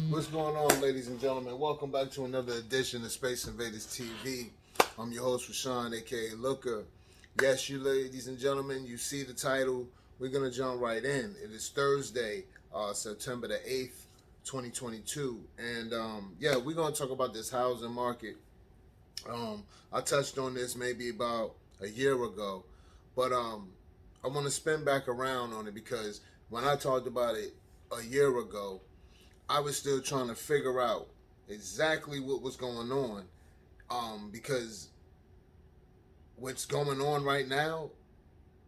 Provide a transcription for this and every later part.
What's going on, ladies and gentlemen? Welcome back to another edition of Space Invaders TV. I'm your host, Rashawn, aka Looker. Yes, you ladies and gentlemen, you see the title. We're going to jump right in. It is Thursday, September the 8th, 2022. And yeah, we're going to talk about this housing market. I touched on this maybe about a year ago, but I want to spin back around on it because when I talked about it a year ago, I was still trying to figure out exactly what was going on. Because what's going on right now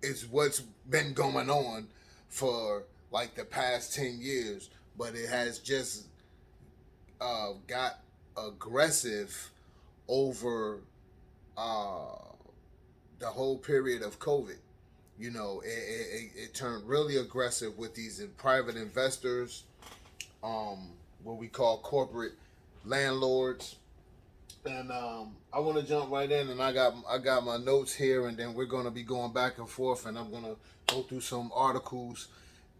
is what's been going on for like the past 10 years, but it has just got aggressive over uh, the whole period of COVID. You know, it turned really aggressive with these private investors, what we call corporate landlords. And I want to jump right in, and I got my notes here, and then we're gonna be going back and forth, and I'm gonna go through some articles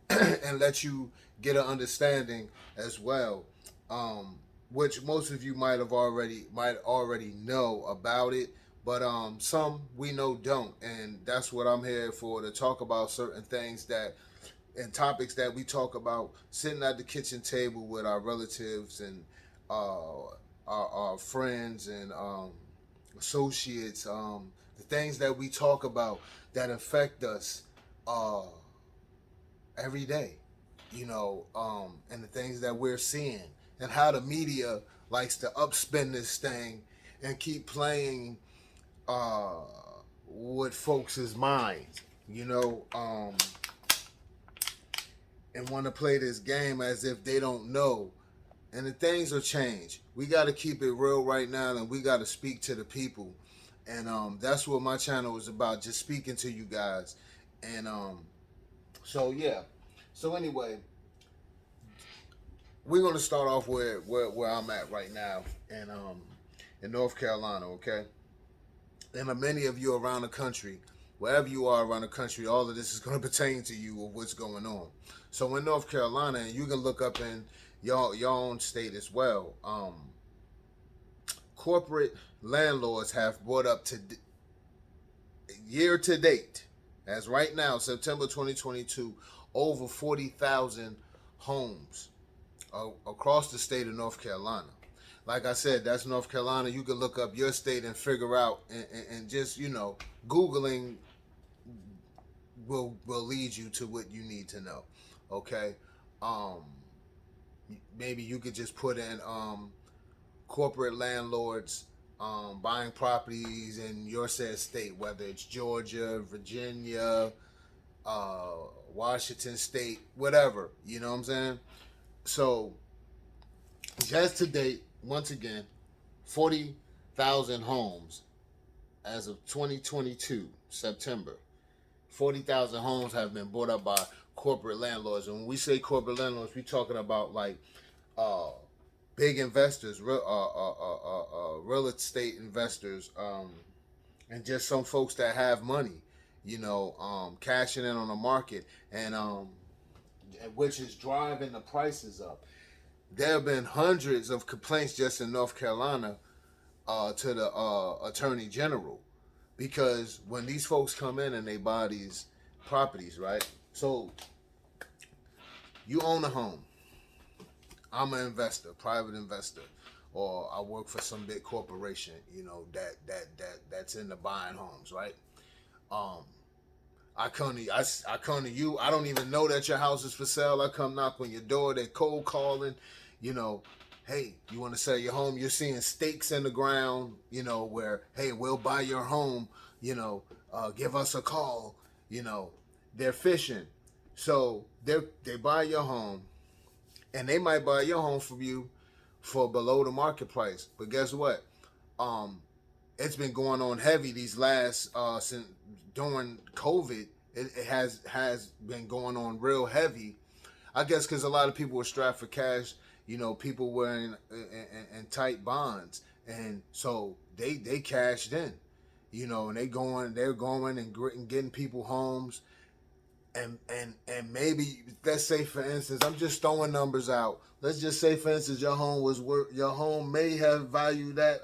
and let you get an understanding as well, which most of you might already know about it, but some we know don't, and that's what I'm here for, to talk about certain things that and topics that we talk about sitting at the kitchen table with our relatives and our friends and associates. The things that we talk about that affect us uh, every day, and the things that we're seeing, and how the media likes to upspin this thing and keep playing uh, with folks' minds, and want to play this game as if they don't know. And the things will change. We got to keep it real right now, and we got to speak to the people. And that's what my channel is about, just speaking to you guys. And so, yeah. So, anyway, we're going to start off where I'm at right now in North Carolina, okay? And many of you around the country, wherever you are around the country, all of this is going to pertain to you of what's going on. So in North Carolina, and you can look up in your own state as well, corporate landlords have brought up to year to date, as right now, September 2022, over 40,000 homes across the state of North Carolina. Like I said, that's North Carolina. You can look up your state and figure out, and just, Googling will lead you to what you need to know. Okay, um, maybe you could just put in corporate landlords buying properties in your said state, whether it's Georgia, Virginia, uh, Washington State, whatever. You know what I'm saying? So just to date, once again, 40,000 homes as of 2022 September. 40,000 homes have been bought up by corporate landlords. And when we say corporate landlords, we're talking about like uh, big investors, real estate investors, and just some folks that have money, cashing in on the market, and which is driving the prices up. There have been hundreds of complaints just in North Carolina to the Attorney General, because when these folks come in and they buy these properties, right? So you own a home. I'm an investor, private investor, or I work for some big corporation, that's into buying homes, right? Um, I come to you. I don't even know that your house is for sale. I come knock on your door. They cold calling, you know. Hey, you want to sell your home? You're seeing stakes in the ground, where, hey, we'll buy your home. Give us a call. You know, they're fishing. So they buy your home, and they might buy your home from you for below the market price. But guess what? Um, it's been going on heavy these last since during COVID. It has been going on real heavy. I guess because a lot of people were strapped for cash. People were in tight bonds, and so they cashed in. And they're going and getting people homes, and maybe, let's say for instance, I'm just throwing numbers out. Let's just say for instance your home may have valued at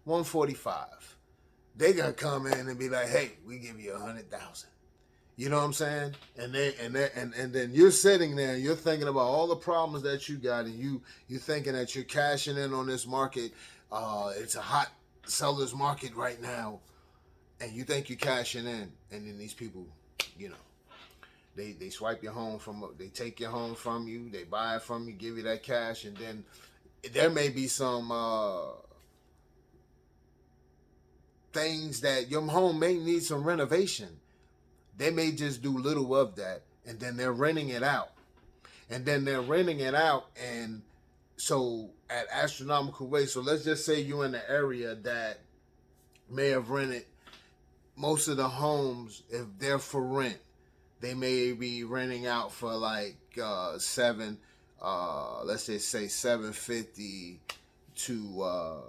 145. They gonna come in and be like, hey, we give you 100,000. You know what I'm saying? And then you're sitting there and you're thinking about all the problems that you got, and you thinking that you're cashing in on this market. It's a hot seller's market right now, and you think you're cashing in, and then these people, you know, they swipe your home they take your home from you, they buy it from you, give you that cash, and then there may be some things that your home may need some renovation. They may just do little of that, and then they're renting it out. And so at astronomical rates. So let's just say you're in the area that may have rented most of the homes. If they're for rent, they may be renting out for like let's just say 750 to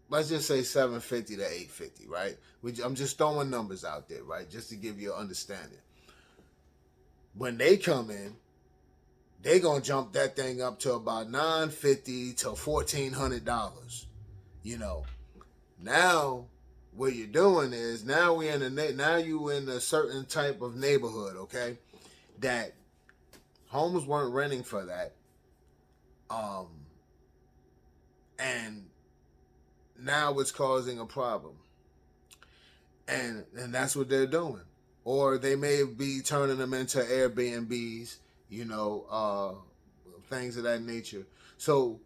let's just say 750 to 850, right? I'm just throwing numbers out there, right? Just to give you an understanding. When they come in, they gonna jump that thing up to about $950 to $1,400. You know, now what you're doing is now you in a certain type of neighborhood, okay? That homes weren't renting for that, and now it's causing a problem, and that's what they're doing. Or they may be turning them into Airbnbs, you know, things of that nature. So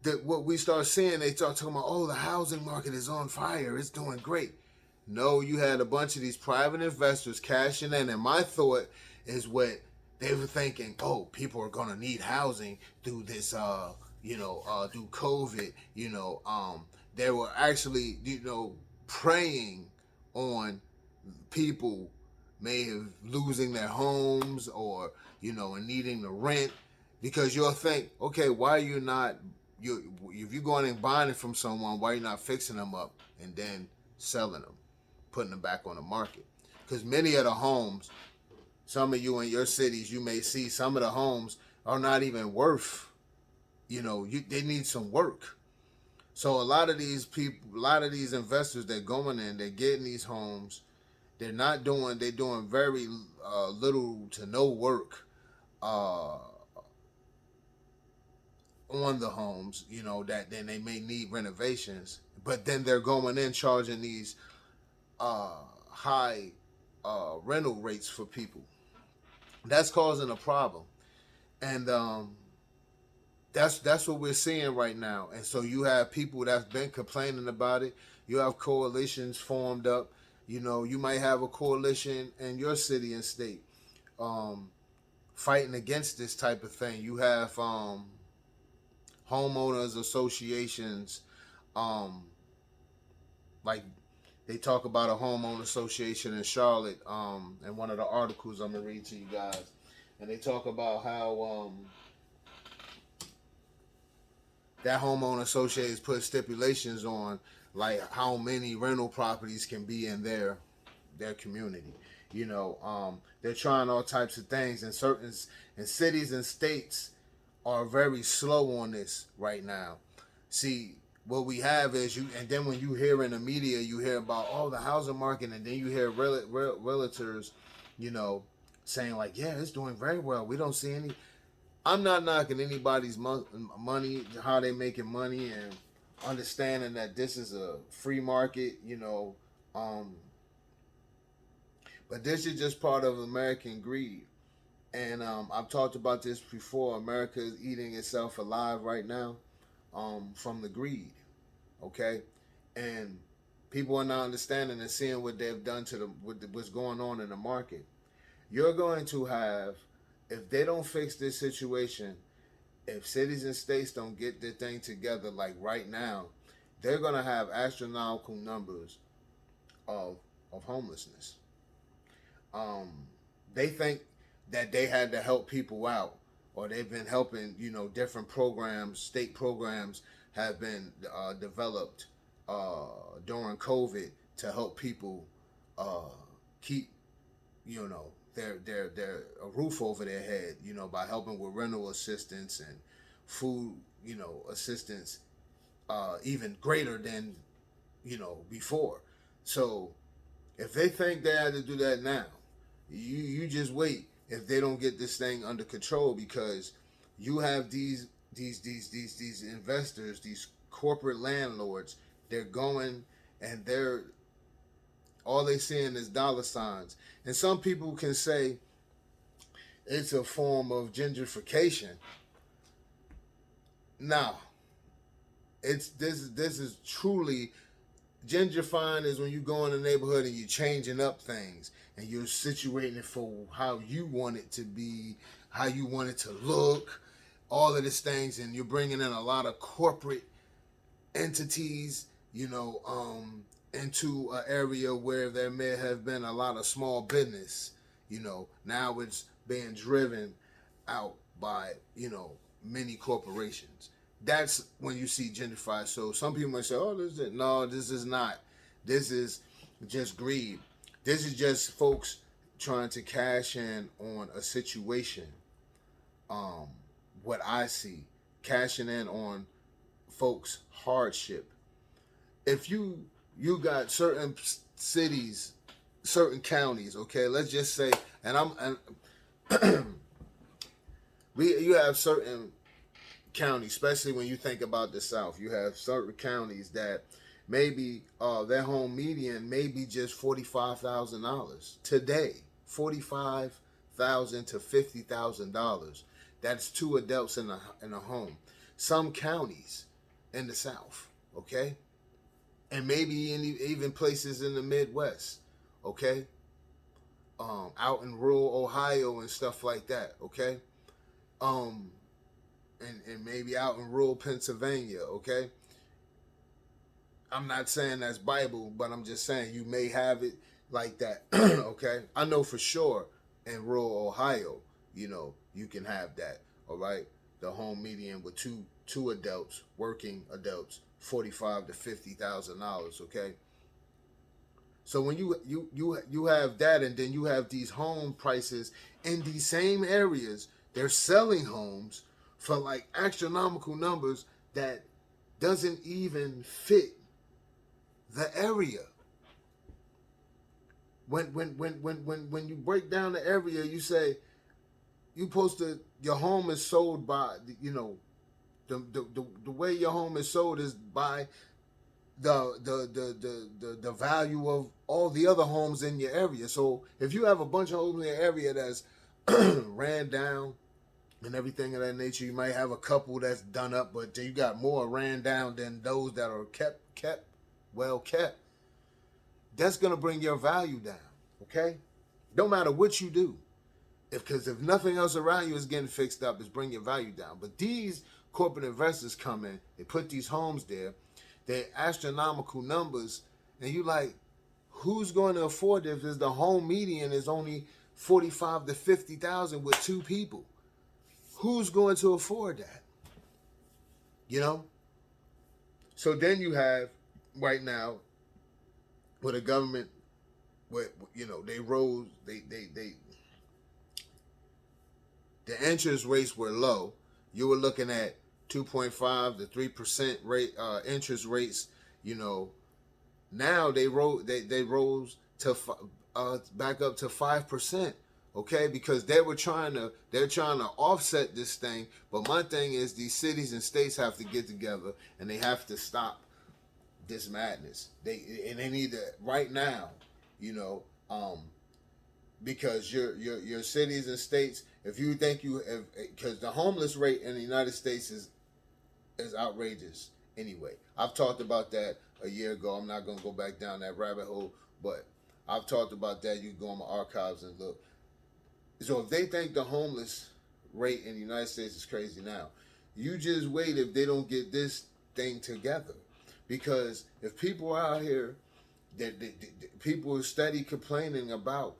that what we start seeing, they start talking about, oh, the housing market is on fire, it's doing great. No, you had a bunch of these private investors cashing in, and my thought is what they were thinking, oh, people are gonna need housing through this through COVID, they were actually, preying on people may have losing their homes, or and needing the rent, because you'll think, okay, why are you not, if you're going and buying it from someone, why are you not fixing them up and then selling them, putting them back on the market? Because many of the homes, some of you in your cities, you may see some of the homes are not even worth, they need some work. So a lot of these people, a lot of these investors, they're going in, they're getting these homes, they're doing very little to no work on the homes, that then they may need renovations, but then they're going in charging these high rental rates for people. That's causing a problem, and that's what we're seeing right now. And so you have people that's been complaining about it. You have coalitions formed up. You might have a coalition in your city and state fighting against this type of thing. You have homeowners associations, like they talk about a homeowner association in Charlotte, in one of the articles I'm gonna read to you guys, and they talk about how that homeowner associations put stipulations on like how many rental properties can be in their community. They're trying all types of things, and cities and states are very slow on this right now. See, what we have is and then when you hear in the media, you hear about, oh, the housing market, and then you hear realtors, saying like, yeah, it's doing very well. We don't see any. I'm not knocking anybody's money, how they making money, and understanding that this is a free market, but this is just part of American greed. And I've talked about this before. America is eating itself alive right now, from the greed. Okay, and people are not understanding and seeing what they've done to what's going on in the market. You're going to have, if they don't fix this situation, if cities and states don't get their thing together, like right now, they're going to have astronomical numbers of homelessness. They think that they had to help people out, or they've been helping, different programs, state programs have been developed during COVID to help people keep, their a roof over their head, by helping with rental assistance and food, assistance, even greater than, before. So if they think they had to do that now, you just wait if they don't get this thing under control, because you have these investors, these corporate landlords. They're going, and they're all they seeing is dollar signs. And some people can say it's a form of gentrification. Now, it's this is truly gentrifying. Is when you go in the neighborhood and you're changing up things and you're situating it for how you want it to be, how you want it to look, all of these things, and you're bringing in a lot of corporate entities, into an area where there may have been a lot of small business. Now it's being driven out by, many corporations. That's when you see gentrified. So some people might say, "Oh, this is not. This is just greed. This is just folks trying to cash in on a situation." What I see, cashing in on folks' hardship. If you got certain cities, certain counties, okay, let's just say, you have certain counties, especially when you think about the South, you have certain counties that maybe their home median may be just $45,000 today, $45,000 to $50,000. That's two adults in a home. Some counties in the South, okay, and maybe even places in the Midwest, okay, out in rural Ohio and stuff like that, okay, and maybe out in rural Pennsylvania, okay. I'm not saying that's Bible, but I'm just saying you may have it like that, okay. I know for sure in rural Ohio, you can have that, all right. The home median with two adults, working adults, $45,000 to $50,000, okay. So when you have that, and then you have these home prices in these same areas, they're selling homes for like astronomical numbers that doesn't even fit the area. When you break down the area, you say your home is sold by, the way your home is sold is by the value of all the other homes in your area. So if you have a bunch of homes in your area that's ran down and everything of that nature, you might have a couple that's done up, but you got more ran down than those that are well kept. That's gonna bring your value down, okay? No matter what you do, because if nothing else around you is getting fixed up, it's bringing your value down. But these corporate investors come in, they put these homes there, they're astronomical numbers, and you like, who's going to afford this? Because the home median is only 45 to 50,000 with two people. Who's going to afford that? So then you have right now, with a government, they rose, the interest rates were low. You were looking at 2.5 to 3% rate interest rates. Now they rose to back up to 5%. Okay, because they're trying to offset this thing. But my thing is, these cities and states have to get together and they have to stop this madness. They need to right now, because your cities and states, if you think because the homeless rate in the United States is outrageous. Anyway, I've talked about that a year ago. I'm not gonna go back down that rabbit hole, but I've talked about that. You can go on my archives and look. So if they think the homeless rate in the United States is crazy now, you just wait if they don't get this thing together. Because if people are out here, people are steady complaining about,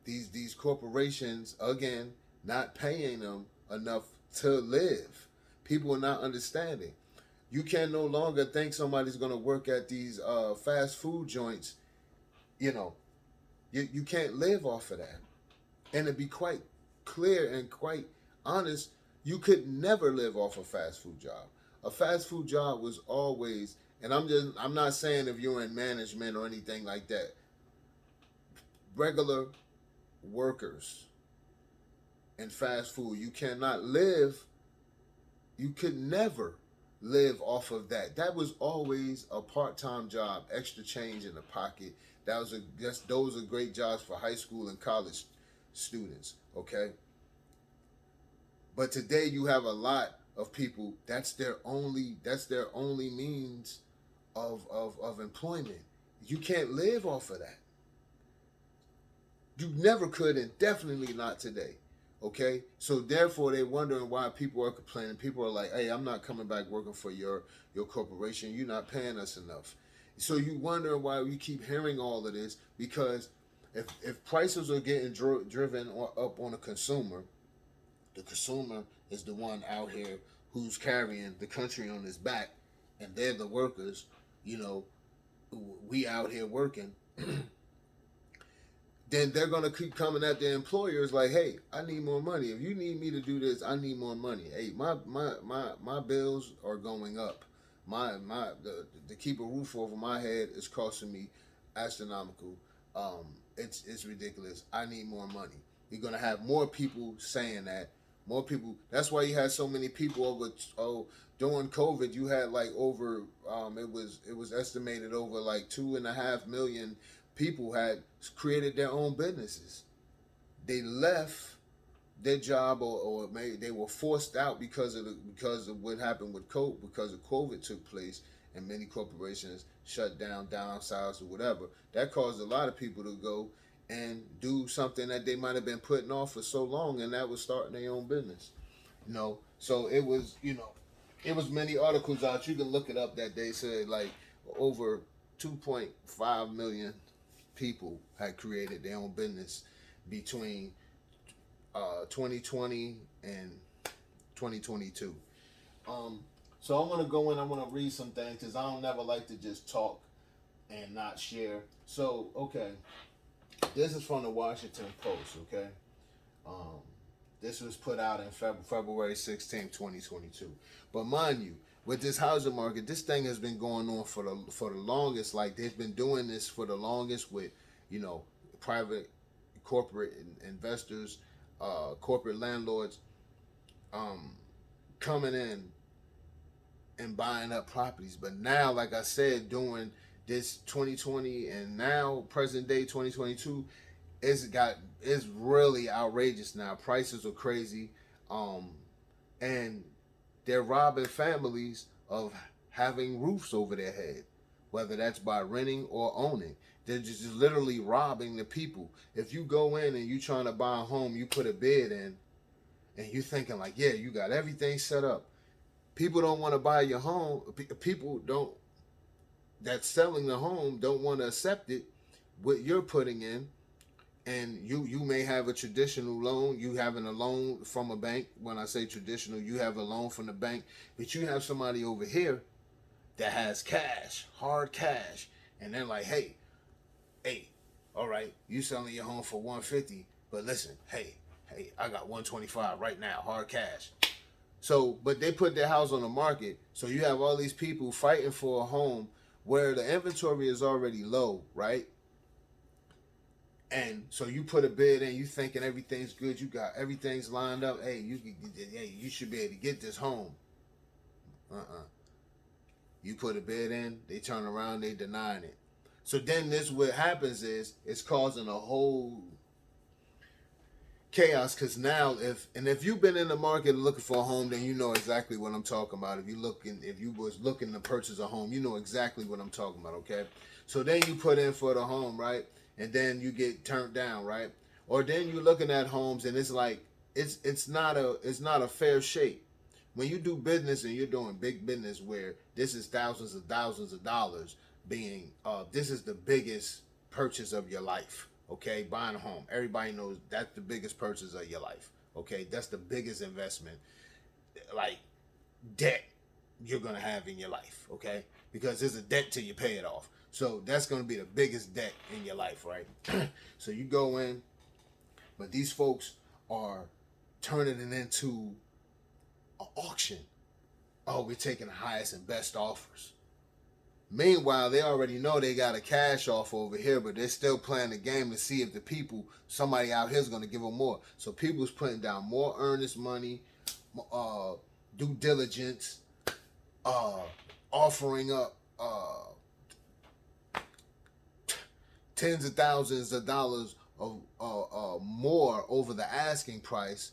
these corporations, again, not paying them enough to live. People are not understanding. You can no longer think somebody's going to work at these fast food joints. You know, you can't live off of that. And to be quite clear and quite honest, you could never live off a fast food job. A fast food job was always, and I'm not saying if you're in management or anything like that. Regular workers in fast food, you cannot live, you could never live off of that. That was always a part-time job, extra change in the pocket. Those are great jobs for high school and college students, okay? But today you have a lot of people that's their only means of employment. You can't live off of that. You never could, and definitely not today. Okay, so therefore they're wondering why people are complaining. People are like, "Hey, I'm not coming back working for your corporation. You're not paying us enough." So you wonder why we keep hearing all of this, because if prices are getting driven up on the consumer is the one out here who's carrying the country on his back, and they're the workers. You know, we out here working. Then they're gonna keep coming at the employers like, "Hey, I need more money. If you need me to do this, I need more money. Hey, my bills are going up. To keep a roof over my head is costing me astronomical. It's ridiculous. I need more money." You're gonna have more people saying that. More people. That's why you had so many people during COVID. You had like over it was estimated over like 2.5 million people had created their own businesses. They left their job, or maybe they were forced out because of what happened with COVID, because of COVID took place, and many corporations shut down, downsized, or whatever. That caused a lot of people to go and do something that they might have been putting off for so long, and that was starting their own business. So it was many articles out. You can look it up that they said like over 2.5 million people had created their own business between 2020 and 2022. So I'm gonna go in. I'm gonna read some things because I don't never like to just talk and not share. So okay, this is from the Washington Post. Okay, um, this was put out in February 16th, 2022. But mind you, with this housing market, this thing has been going on for the longest. Like they've been doing this for the longest with, you know, private corporate investors, corporate landlords, um, coming in and buying up properties. But now, like I said, during this 2020 and now present day 2022, it's really outrageous now. Prices are crazy, um, and they're robbing families of having roofs over their head, whether that's by renting or owning. They're just literally robbing the people. If you go in and you trying to buy a home, you put a bid in, and you thinking like, yeah, you got everything set up. People don't want to buy your home. People don't that's selling the home don't want to accept it. What you're putting in, and you may have a traditional loan. You having a loan from a bank. When I say traditional, you have a loan from the bank, but you have somebody over here that has cash, hard cash, and they're like, hey, all right, you selling your home for 150, but listen, hey, I got 125 right now, hard cash. So, but they put their house on the market, so you have all these people fighting for a home where the inventory is already low, right? And so you put a bid in, you thinking everything's good, you got everything's lined up. You should be able to get this home. You put a bid in, they turn around, they denying it. So then this what happens is it's causing a whole chaos, because now if you've been in the market looking for a home, then you know exactly what I'm talking about. If you was looking to purchase a home, you know exactly what I'm talking about. Okay, so then you put in for the home, right, and then you get turned down, right, or then you're looking at homes and it's like it's not a fair shake. When you do business and you're doing big business where this is thousands of dollars being this is the biggest purchase of your life. Okay, buying a home, everybody knows that's the biggest purchase of your life. Okay, that's the biggest investment, like debt. you're going to have in your life, okay? Because there's a debt till you pay it off. So that's going to be the biggest debt in your life, right? So you go in, but these folks are turning it into an auction. Oh, we're taking the highest and best offers. Meanwhile, they already know they got a cash offer over here, but they're still playing the game to see if somebody out here is going to give them more. So people's putting down more earnest money, due diligence, offering up tens of thousands of dollars of more over the asking price,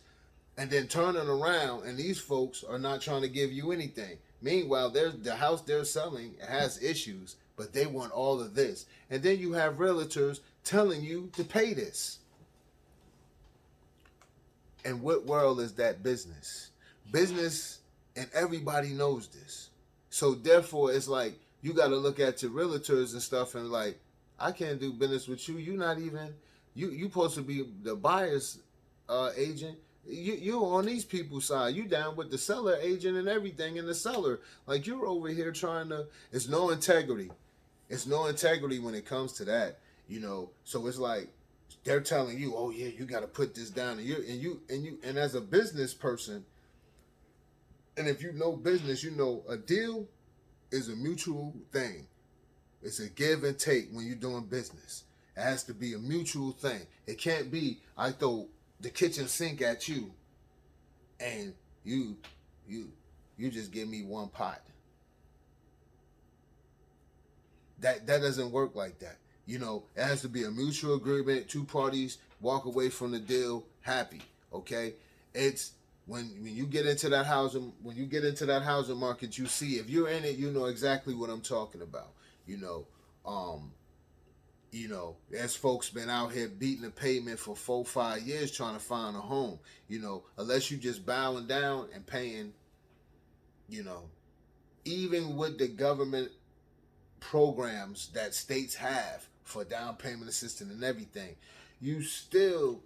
and then turning around, and these folks are not trying to give you anything. Meanwhile, the house they're selling has issues, but they want all of this. And then you have realtors telling you to pay this. And what world is that business? Business, and everybody knows this. So therefore, it's like you got to look at your realtors and stuff and like, I can't do business with you. You're not even, you supposed to be the buyer's agent. You're on these people's side. You down with the seller agent and everything in the seller. Like, you're over here trying to, it's no integrity. It's no integrity when it comes to that, So it's like they're telling you, oh yeah, you got to put this down, and as a business person, and if you know business, a deal is a mutual thing. It's a give and take when you're doing business. It has to be a mutual thing. It can't be I throw the kitchen sink at you and you just give me one pot. That doesn't work like that. It has to be a mutual agreement. Two parties walk away from the deal happy. Okay? It's when you get into that housing market, you see, if you're in it, you know exactly what I'm talking about. There's folks been out here beating the pavement for 4-5 years trying to find a home. Unless you just bowing down and paying, even with the government programs that states have for down payment assistance and everything, you still,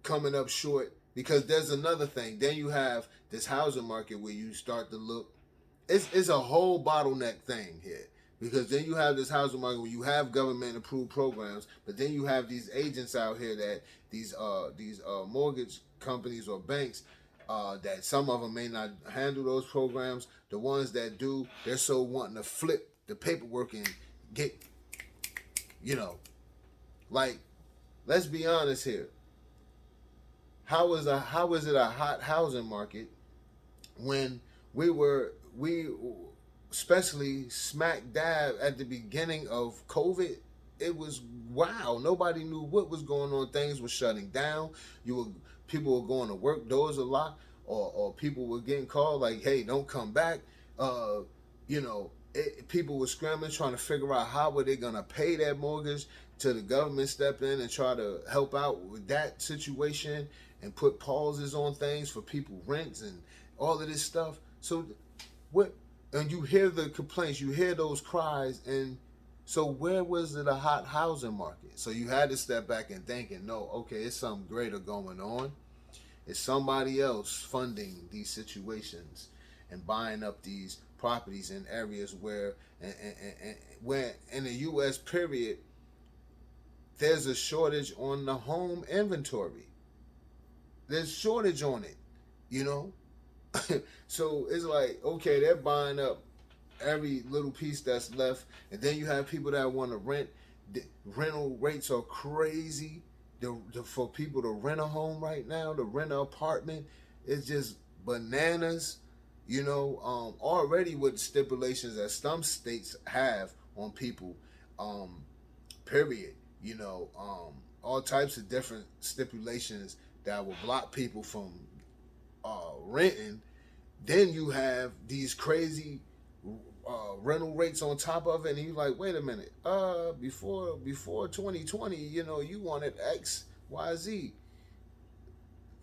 coming up short, because there's another thing. Then you have this housing market where you start to look, it's a whole bottleneck thing here. Because then you have this housing market where you have government approved programs, but then you have these agents out here that these mortgage companies or banks that some of them may not handle those programs. The ones that do, they're so wanting to flip the paperwork and get, like, let's be honest here. How is it a hot housing market when we especially smack dab at the beginning of COVID? It was wow. Nobody knew what was going on. Things were shutting down. People were going to work. Doors were locked, or people were getting called like, "Hey, don't come back." People were scrambling, trying to figure out how were they gonna pay that mortgage. Till the government stepped in and try to help out with that situation and put pauses on things for people rents and all of this stuff. So what? And you hear the complaints, you hear those cries, and so where was it a hot housing market? So you had to step back and thinking, no, okay, it's something greater going on. It's somebody else funding these situations and buying up these properties in areas where in the U.S. period, there's a shortage on the home inventory. There's shortage on it, So it's like, okay, they're buying up every little piece that's left, and then you have people that want to rent. The rental rates are crazy. For people to rent a home right now, to rent an apartment, it's just bananas. Already with stipulations that some states have on people, period. All types of different stipulations that will block people from renting. Then you have these crazy rental rates on top of it, and you're like, wait a minute, before 2020, you wanted X, Y, Z.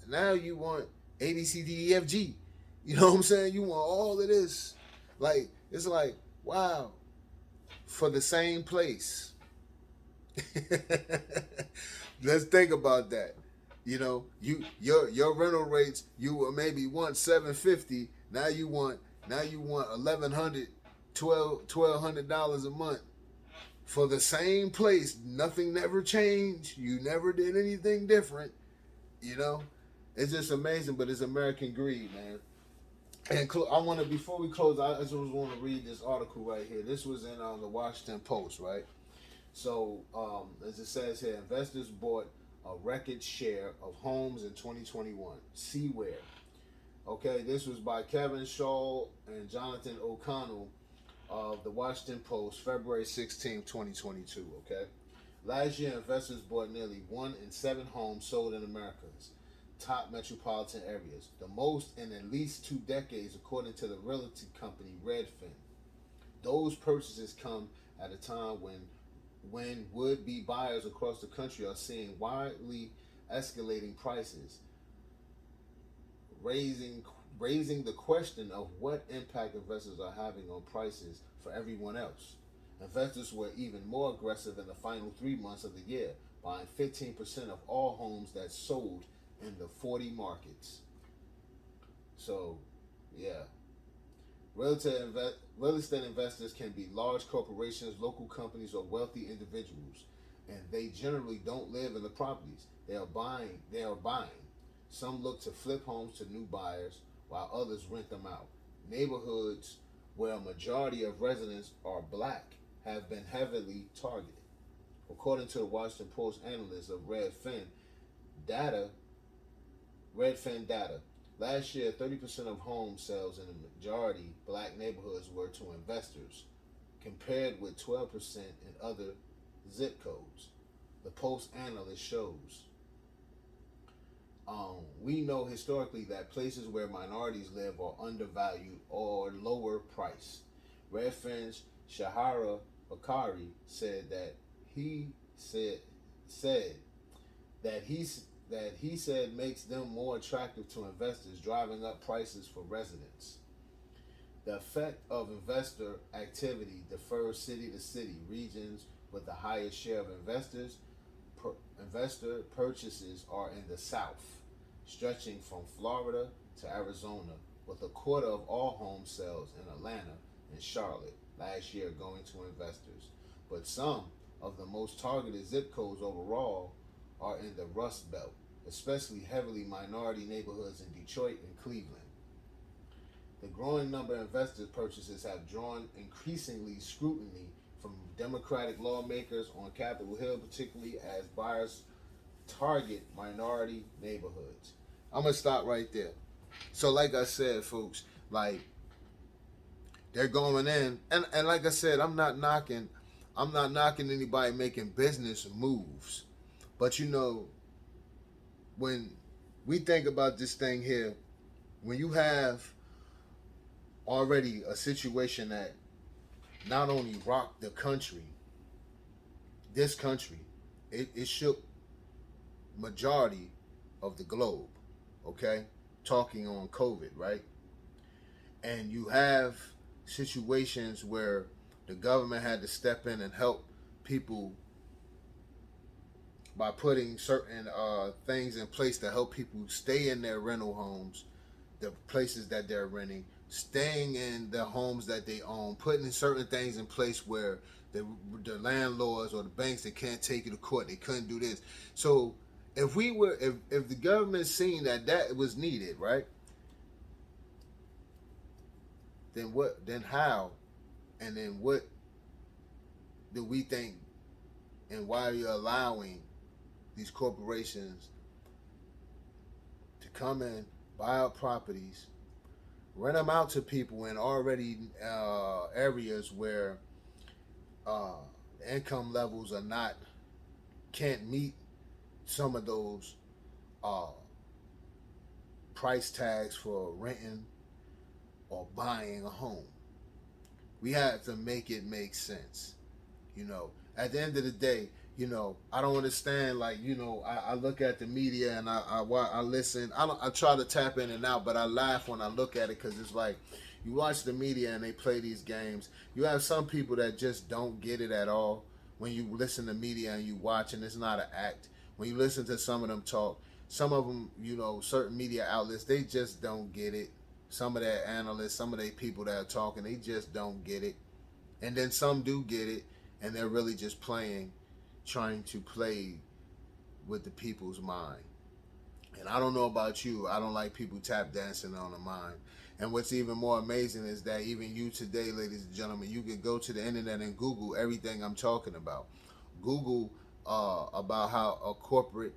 Now you want A, B, C, D, E, F, G. You know what I'm saying? You want all of this. Like, it's like, wow, for the same place. Let's think about that. Your rental rates, you were maybe once $750. Now you want $1,100, $1,200 a month for the same place. Nothing never changed. You never did anything different. You know, it's just amazing. But it's American greed, man. And I want to, before we close, I just want to read this article right here. This was in the Washington Post, right? So, as it says here, investors bought a record share of homes in 2021. See where. Okay, this was by Kevin Shaw and Jonathan O'Connell of the Washington Post, February 16, 2022. Okay, last year, investors bought nearly 1 in 7 homes sold in America's top metropolitan areas, the most in at least 2 decades, according to the realty company Redfin. Those purchases come at a time when would-be buyers across the country are seeing widely escalating prices, raising the question of what impact investors are having on prices for everyone else. Investors were even more aggressive in the final 3 months of the year, buying 15% of all homes that sold in the 40 markets. So, yeah. Real estate investors can be large corporations, local companies, or wealthy individuals, and they generally don't live in the properties. They are buying. Some look to flip homes to new buyers, while others rent them out. Neighborhoods where a majority of residents are black have been heavily targeted. According to the Washington Post analyst of Redfin data, last year 30% of home sales in the majority black neighborhoods were to investors, compared with 12% in other zip codes. The Post analyst shows. We know historically that places where minorities live are undervalued or lower priced. Redfin's Shahara Bakari said that he said makes them more attractive to investors, driving up prices for residents. The effect of investor activity differs city to city. Regions with the highest share of investor purchases are in the South, stretching from Florida to Arizona, with a quarter of all home sales in Atlanta and Charlotte last year going to investors. But some of the most targeted zip codes overall are in the Rust Belt, especially heavily minority neighborhoods in Detroit and Cleveland. The growing number of investor purchases have drawn increasingly scrutiny from Democratic lawmakers on Capitol Hill, particularly as buyers target minority neighborhoods. I'm gonna stop right there. So, like I said, folks, like they're going in, and like I said, I'm not knocking anybody making business moves, but when we think about this thing here, when you have already a situation that not only rocked this country, it shook majority of the globe, okay? Talking on COVID, right? And you have situations where the government had to step in and help people by putting certain things in place to help people stay in their rental homes, the places that they're renting, staying in the homes that they own, putting certain things in place where the landlords or the banks, they can't take you to court, they couldn't do this. So if the government seen that was needed, right? Then how, and then what do we think, and why are you allowing these corporations to come in, buy out properties, rent them out to people in already areas where income levels can't meet some of those price tags for renting or buying a home? We have to make it make sense. At the end of the day, I don't understand. Like, I look at the media and I listen. I try to tap in and out, but I laugh when I look at it, because it's like, you watch the media and they play these games. You have some people that just don't get it at all. When you listen to media and you watch, and it's not an act. When you listen to some of them talk, some of them, certain media outlets, they just don't get it. some of their analysts, some of their people that are talking, they just don't get it. And then some do get it, and they're really just playing, trying to play with the people's mind. And I don't know about you, I don't like people tap dancing on the mind. And what's even more amazing is that even you today, ladies and gentlemen, you can go to the internet and Google everything I'm talking about. Google about how a corporate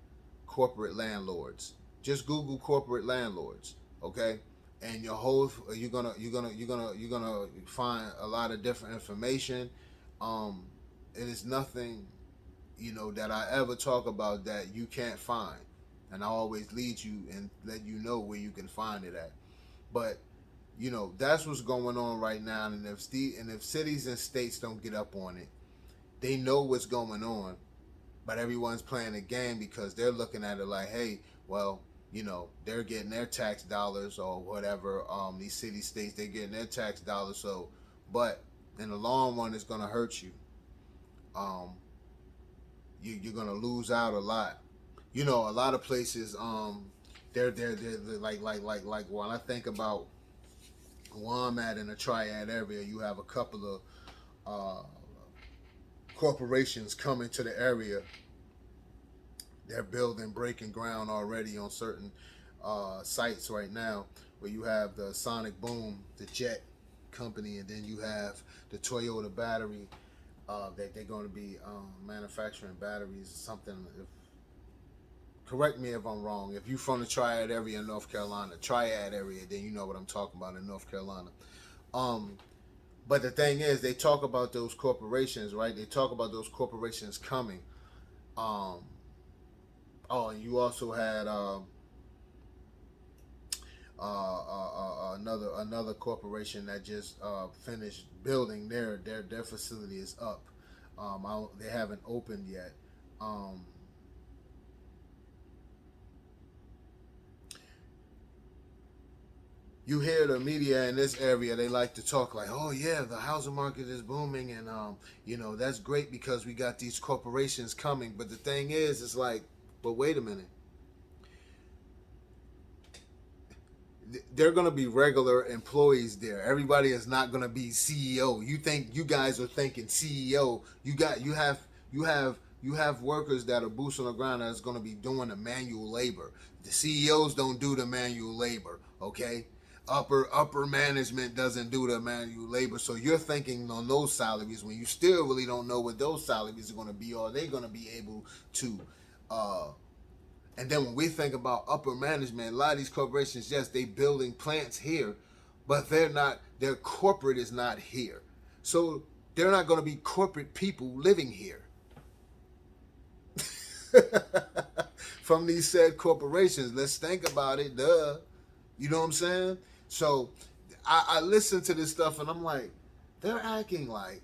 landlords. Just Google corporate landlords, okay? And your whole you're gonna find a lot of different information. It is nothing, that I ever talk about that you can't find, and I always lead you and let you know where you can find it at. But that's what's going on right now, and if cities and states don't get up on it, they know what's going on, but everyone's playing a game because they're looking at it like, hey, well, they're getting their tax dollars or whatever. These city states, they're getting their tax dollars. So, but in the long run, it's gonna hurt you. Um, you're gonna lose out a lot. A lot of places. They're like when I think about where I'm at in the Triad area, you have a couple of corporations coming to the area. They're building, breaking ground already on certain sites right now, where you have the Sonic Boom, the jet company, and then you have the Toyota battery that they're going to be manufacturing batteries or something. Correct me if I'm wrong. If you're from the Triad area in North Carolina, then you know what I'm talking about in North Carolina. Um, but the thing is, they talk about those corporations, right? They talk about those corporations coming. Um, and you also had another corporation that just finished building their facility is up. They haven't opened yet. Um, you hear the media in this area, they like to talk like, oh yeah, the housing market is booming, and that's great because we got these corporations coming. But the thing is, it's like, but wait a minute, they're going to be regular employees there. Everybody is not going to be CEO. You guys are thinking CEO. You have workers that are boots on the ground that's going to be doing the manual labor. The CEOs don't do the manual labor, okay? Upper management doesn't do the manual labor. So you're thinking on those salaries when you still really don't know what those salaries are going to be. Or are they going to be able to and then when we think about upper management, a lot of these corporations, yes, they building plants here, but they're not. Their corporate is not here, so they're not going to be corporate people living here from these said corporations. Let's think about it. Duh, you know what I'm saying? So I listen to this stuff and I'm like, they're acting like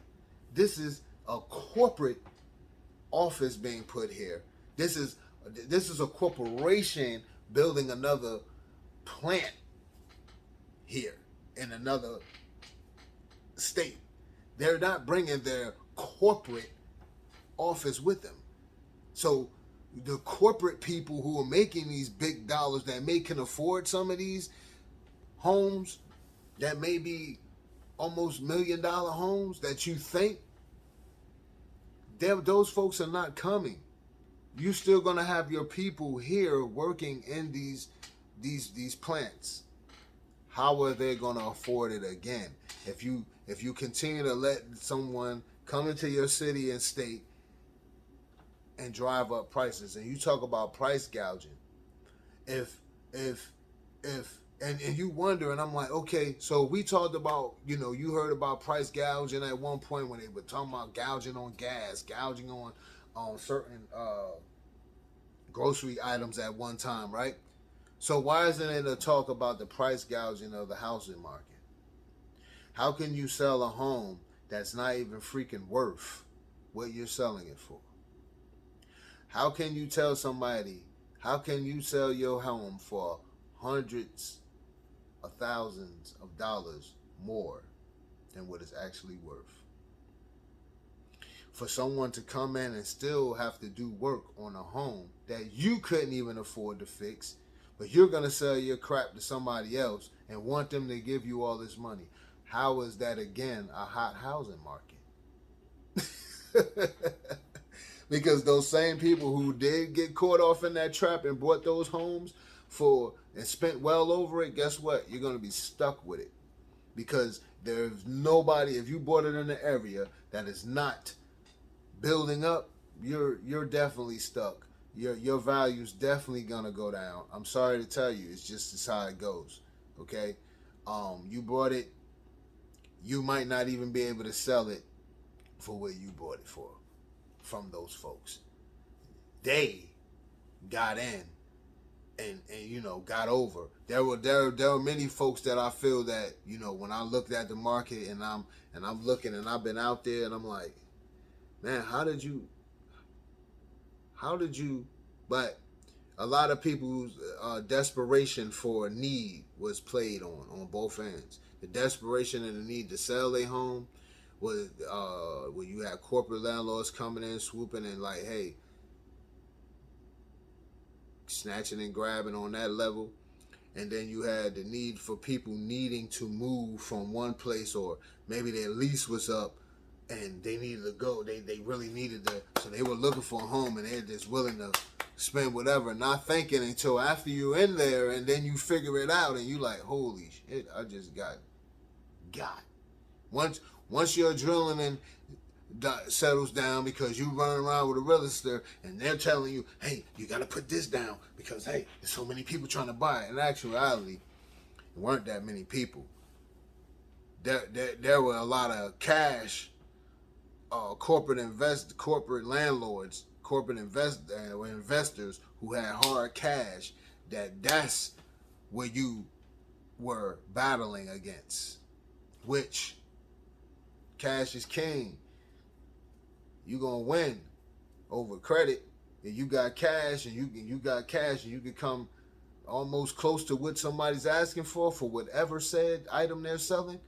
this is a corporate office being put here. This is a corporation building another plant here in another state. They're not bringing their corporate office with them. So the corporate people who are making these big dollars that can afford some of these homes that may be almost $1 million homes that you think, those folks are not coming. You're still gonna have your people here working in these plants. How are they gonna afford it again? If you continue to let someone come into your city and state and drive up prices, and you talk about price gouging, if if if and you wonder, and I'm like, okay, so we talked about, you heard about price gouging at one point when they were talking about gouging on gas, gouging on certain grocery items at one time, right? So why isn't it a talk about the price gouging of the housing market? How can you sell a home that's not even freaking worth what you're selling it for? How can you tell somebody, how can you sell your home for hundreds of thousands of dollars more than what it's actually worth? For someone to come in and still have to do work on a home that you couldn't even afford to fix, but you're going to sell your crap to somebody else and want them to give you all this money. How is that, again, a hot housing market? Because those same people who did get caught off in that trap and bought those homes and spent well over it, guess what? You're going to be stuck with it. Because there's nobody, if you bought it in an area that is not building up, you're definitely stuck. Your value's definitely gonna go down. I'm sorry to tell you, it's just how it goes. Okay, you bought it, you might not even be able to sell it for what you bought it for from those folks. They got in and got over. There were many folks that I feel that when I looked at the market and I'm looking and I've been out there and I'm like, man, how did you? But a lot of people's desperation for need was played on both ends. The desperation and the need to sell their home was when you had corporate landlords coming in, swooping and like, hey, snatching and grabbing on that level. And then you had the need for people needing to move from one place, or maybe their lease was up and they needed to go. They really needed to, so they were looking for a home and they're just willing to spend whatever, not thinking until after you're in there and then you figure it out and you like, holy shit, I just got. Once your adrenaline settles down because you running around with a realtor and they're telling you, hey, you got to put this down because, hey, there's so many people trying to buy it. In actuality, there weren't that many people. There were a lot of cash, corporate landlords, investors who had hard cash. That's where you were battling against, which cash is king. You gonna win over credit. If you got cash and you can come almost close to what somebody's asking for whatever said item they're selling.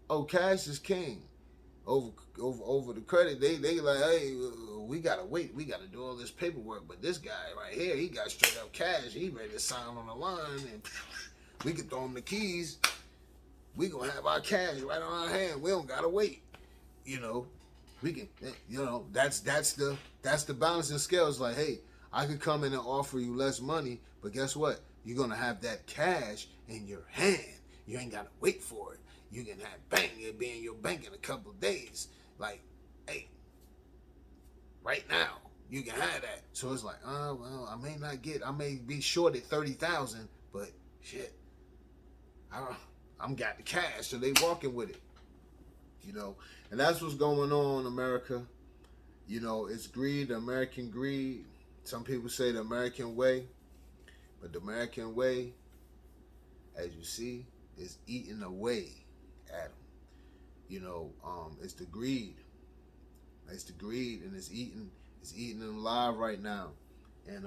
Oh, cash is king. Over the credit, they like, hey, we gotta wait, we gotta do all this paperwork, but this guy right here, he got straight up cash, he ready to sign on the line, and we can throw him the keys. We gonna have our cash right on our hand. We don't gotta wait. We can, that's the balancing scales. Like, hey, I could come in and offer you less money, but guess what? You're gonna have that cash in your hand. You ain't gotta wait for it. You can have it'll be in your bank in a couple of days. Like, hey, right now you can have that. So it's like, well, I may be short at 30,000, but shit, I'm got the cash, so they walking with it. And that's what's going on in America. It's greed, the American greed. Some people say the American way, but the American way, as you see, is eating away at them. It's the greed. It's the greed, and it's eating them alive right now. And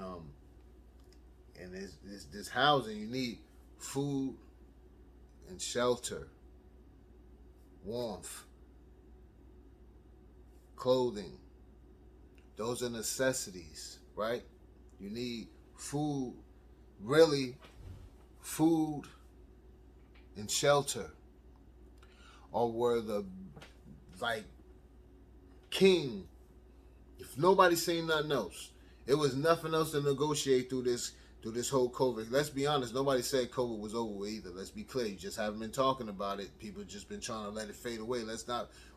it's this housing. You need food and shelter, warmth, clothing. Those are necessities, right? You need food, really, food and shelter, or were the king. If nobody seen nothing else, it was nothing else to negotiate through this whole COVID. Let's be honest, nobody said COVID was over either. Let's be clear. You just haven't been talking about it. People just been trying to let it fade away.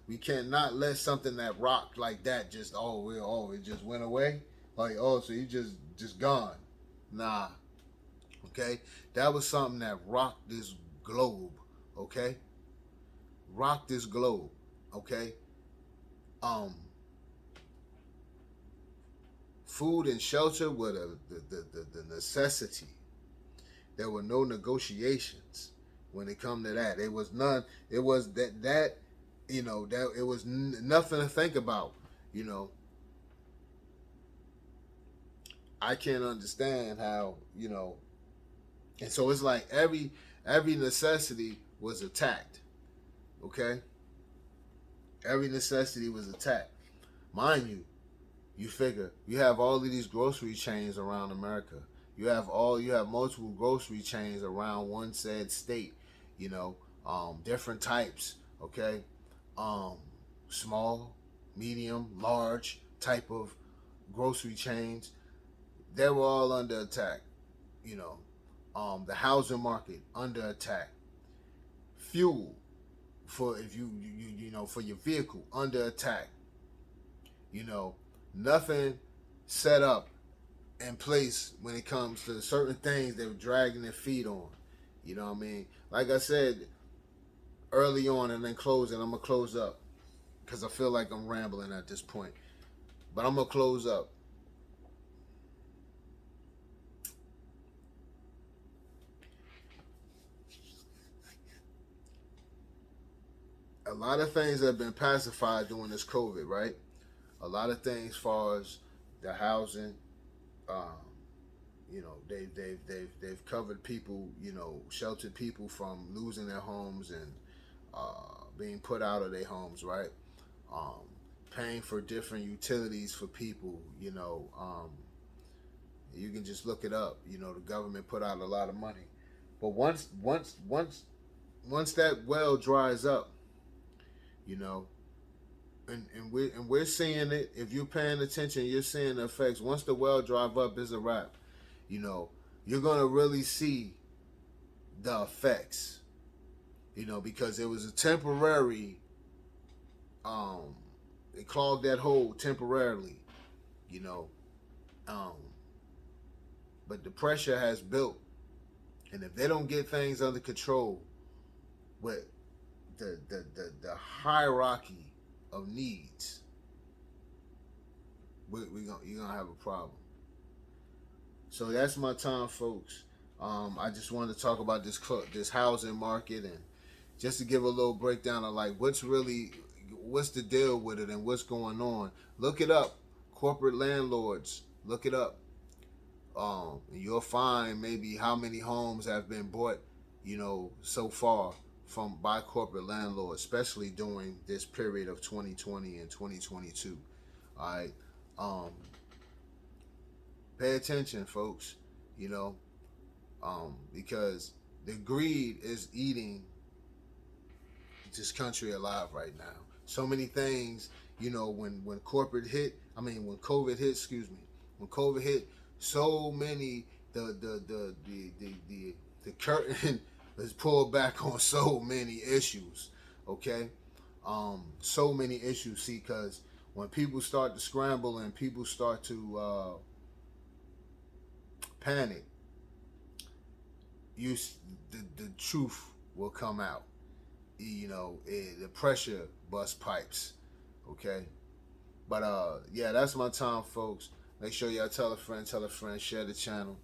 We cannot let something that rocked like that just, it just went away. Like, so you just gone. Nah. Okay? That was something that rocked this globe. Okay? Rocked this globe. Okay? Food and shelter were the necessity. There were no negotiations when it come to that. It was none. It was that it was nothing to think about. I can't understand how, and so it's like every necessity was attacked. Okay? Every necessity was attacked. Mind you, you figure you have all of these grocery chains around America. You have multiple grocery chains around one said state, you know, different types, okay? Um, Small, medium, large type of grocery chains. They were all under attack, you know. The housing market under attack. Fuel for if you know for your vehicle under attack. You know, nothing set up in place when it comes to certain things they're dragging their feet on. You know what I mean? Like I said early on and then closing, I'm gonna close up because I feel like I'm rambling at this point. But I'm gonna close up. A lot of things have been pacified during this COVID, right? A lot of things, as far as the housing, um, you know, they've covered people, you know, sheltered people from losing their homes and being put out of their homes, right? Um, Paying for different utilities for people, you know. You can just look it up. You know, the government put out a lot of money, but once that well dries up, you know, and we're seeing it. If you're paying attention, you're seeing the effects. Once the well drive up, is a wrap. You know, you're gonna really see the effects. You know, because it was a temporary. Um, it clogged that hole temporarily. You know, um, but the pressure has built, and if they don't get things under control with the hierarchy of needs, you're gonna have a problem. So that's my time, folks. I just wanted to talk about this housing market, and just to give a little breakdown of like what's the deal with it and what's going on. Look it up, corporate landlords. Look it up. And you'll find maybe how many homes have been bought, you know, so far from by corporate landlords, especially during this period of 2020 and 2022. All right. Um, Pay attention, folks. You know, because the greed is eating this country alive right now. So many things, you know, when corporate hit, when COVID hit, excuse me, when COVID hit, so many the curtain is pulled back on so many issues. Okay, so many issues. See, because when people start to scramble and people start to panic, you the truth will come out. You know, the pressure bust pipes. Okay, but yeah, that's my time, folks. Make sure y'all tell a friend, share the channel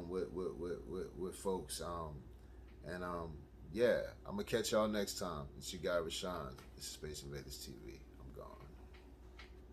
with folks. And yeah, I'm gonna catch y'all next time. It's your guy Rashawn. This is Space Invaders TV. I'm gone.